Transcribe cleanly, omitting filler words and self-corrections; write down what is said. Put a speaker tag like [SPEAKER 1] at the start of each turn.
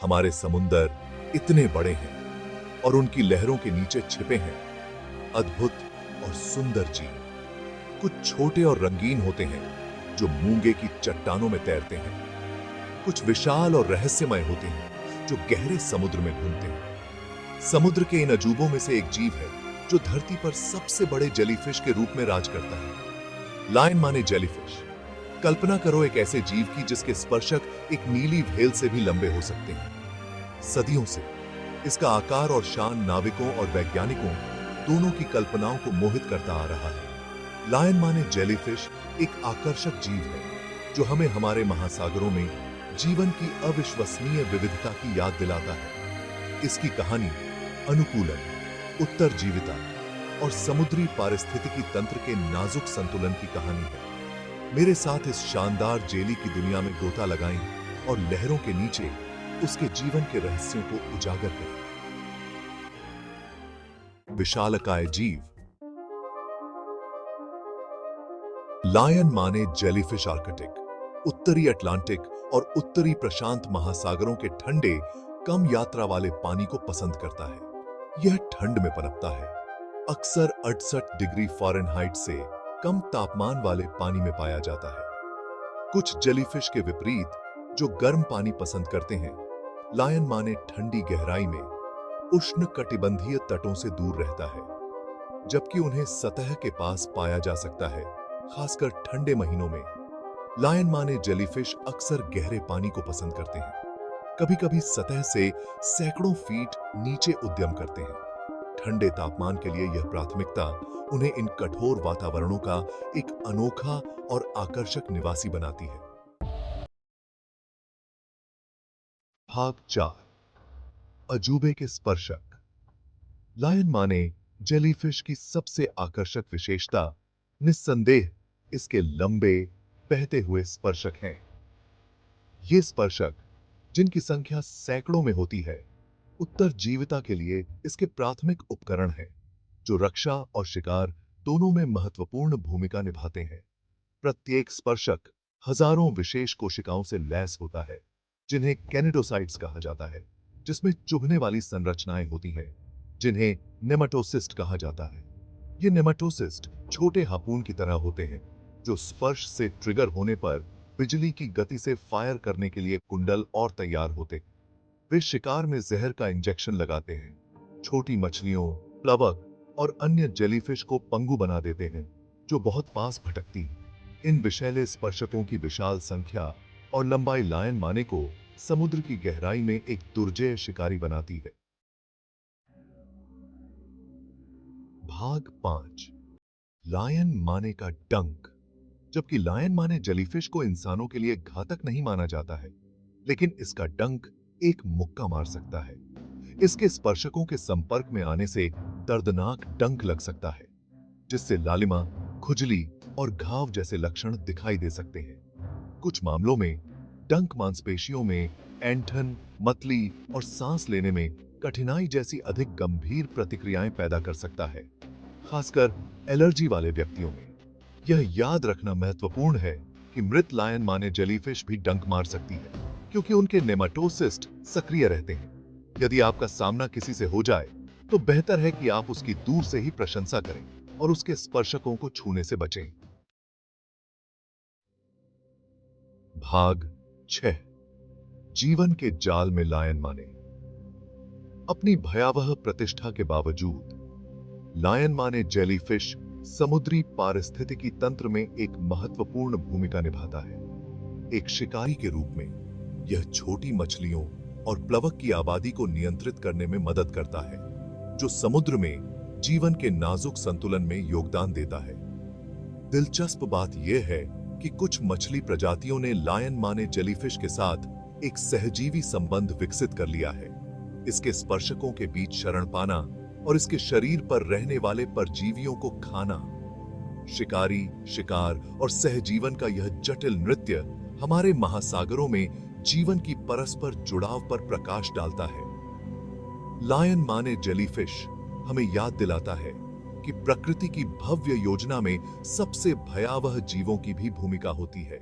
[SPEAKER 1] हमारे समुंदर इतने बड़े हैं और उनकी लहरों के नीचे छिपे हैं अद्भुत और सुंदर जीव। कुछ छोटे और रंगीन होते हैं जो मूंगे की चट्टानों में तैरते हैं। कुछ विशाल और रहस्यमय होते हैं जो गहरे समुद्र में घूमते हैं। समुद्र के इन अजूबों में से एक जीव है जो धरती पर सबसे बड़े जेलीफिश के रूप में राज करता है। लायन माने जेलीफिश। कल्पना करो एक ऐसे जीव की जिसके स्पर्शक एक नीली व्हेल से भी लंबे हो सकते हैं। सदियों से इसका आकार और शान नाविकों और वैज्ञानिकों दोनों की कल्पनाओं को मोहित करता आ रहा है। लायन माने जेलीफिश एक आकर्षक जीव है जो हमें हमारे महासागरों में जीवन की अविश्वसनीय विविधता की याद दिलाता है। इसकी कहानी अनुकूलन, उत्तरजीविता और समुद्री पारिस्थितिकी तंत्र के नाजुक संतुलन की कहानी है। मेरे साथ इस शानदार जेली की दुनिया में गोता लगाएं और लहरों के नीचे उसके जीवन के रहस्यों को उजागर करें। विशालकाय जीव। लायन माने जेलीफिश आर्कटिक उत्तरी अटलांटिक और उत्तरी प्रशांत महासागरों के ठंडे, कम यात्रा वाले पानी को पसंद करता है। यह ठंड में पनपता है, अक्सर 68 डिग्री फ़ारेनहाइट से कम तापमान वाले पानी में पाया जाता है। कुछ जेलीफिश के विपरीत जो गर्म पानी पसंद करते हैं, लायन माने ठंडी गहराई में उष्ण कटिबंधीय तटों से दूर रहता है, जबकि उन्हें सतह के पास पाया जा सकता है, खासकर ठंडे महीनों में। लायन माने जेलीफिश अक्सर गहरे पानी को पसंद करते हैं, कभी-कभी सतह से सैकड़ों फीट नीचे उद्यम करते हैं। ठंडे तापमान के लिए यह प्राथमिकता उन्हें इन कठोर वातावरणों का एक अनोखा और आकर्षक निवासी बनाती है। भाग 4। अजूबे के स्पर्शक। लायन माने जेलीफिश की सबसे आकर्षक विशेषता निस्संदेह इसके लंबे, बहते हुए स्पर्शक हैं। ये स्पर्शक, जिनकी संख्या सैकड़ों में होती है, उत्तरजीविता के लिए इसके प्राथमिक उपकरण हैं, जो रक्षा और शिकार दोनों में महत्वपूर्ण भूमिका निभाते हैं। प्रत्येक स्पर्शक हजारों विशेष कोशिकाओं से लैस होता है, जिन्हें कैनिडोसाइट्स कहा जाता है, जिसमें चुभने वाली संरचनाएं होती हैं, जिन्हें नेमाटोसिस्ट कहा जाता है। ये नेमाटोसिस्ट छोटे हार्पून की तरह होते हैं, जो स्पर्श से ट्रिगर होने पर बिजली की गति से फायर करने के लिए कुंडल और तैयार होते हैं। वे शिकार में जहर का इंजेक्शन लगाते हैं, छोटी मछलियों, प्लवक और अन्य जेलीफिश को पंगु बना देते हैं, जो बहुत पास भटकती हैं। इन विषैले स्पर्शकों की विशाल संख्या और लंबाई लायन माने को समुद्र की गहराई में एक दुर्जय शिकारी बनाती है। भाग 5। लायन माने का डंक। जबकि लायन माने जेलीफिश को इंसानों के लिए घातक नहीं माना जाता है, लेकिन इसका डंक एक मुक्का मार सकता है। इसके स्पर्शकों के संपर्क में आने से दर्दनाक डंक लग सकता है, जिससे लालिमा, खुजली और घाव जैसे लक्षण दिखाई दे सकते हैं। कुछ मामलों में डंक मांसपेशियों में ऐंठन, मतली और सांस लेने में कठिनाई जैसी अधिक गंभीर प्रतिक्रियाएं पैदा कर सकता है, खासकर एलर्जी वाले व्यक्तियों में। यह याद रखना महत्वपूर्ण है कि मृत लायन माने जेलीफिश भी डंक मार सकती है, क्योंकि उनके नेमाटोसिस्ट सक्रिय रहते हैं। यदि आपका सामना किसी से हो जाए, तो बेहतर है कि आप उसकी दूर से ही प्रशंसा करें और उसके स्पर्शकों को छूने से बचें। भाग 6। जीवन के जाल में लायन माने। अपनी भयावह प्रतिष्ठा के बावजूद लायन माने जेलीफिश समुद्री पारिस्थितिकी तंत्र में एक महत्वपूर्ण भूमिका निभाता है। एक शिकारी के रूप में यह छोटी मछलियों और प्लवक की आबादी को नियंत्रित करने में मदद करता है, जो समुद्र में जीवन के नाजुक संतुलन में योगदान देता है। दिलचस्प बात यह है कि कुछ मछली प्रजातियों ने लायन माने जेलीफिश के साथ एक सहजीवी संबंध विकसित कर लिया है। इसके स्पर्शकों के बीच शरण पाना और इसके शरीर पर रहने वाले परजीवियों को खाना। शिकारी, शिकार और सहजीवन का यह जटिल नृत्य हमारे महासागरों में जीवन की परस्पर जुड़ाव पर प्रकाश डालता है। लायन माने जेलीफिश हमें याद दिलाता है कि प्रकृति की भव्य योजना में सबसे भयावह जीवों की भी भूमिका होती है।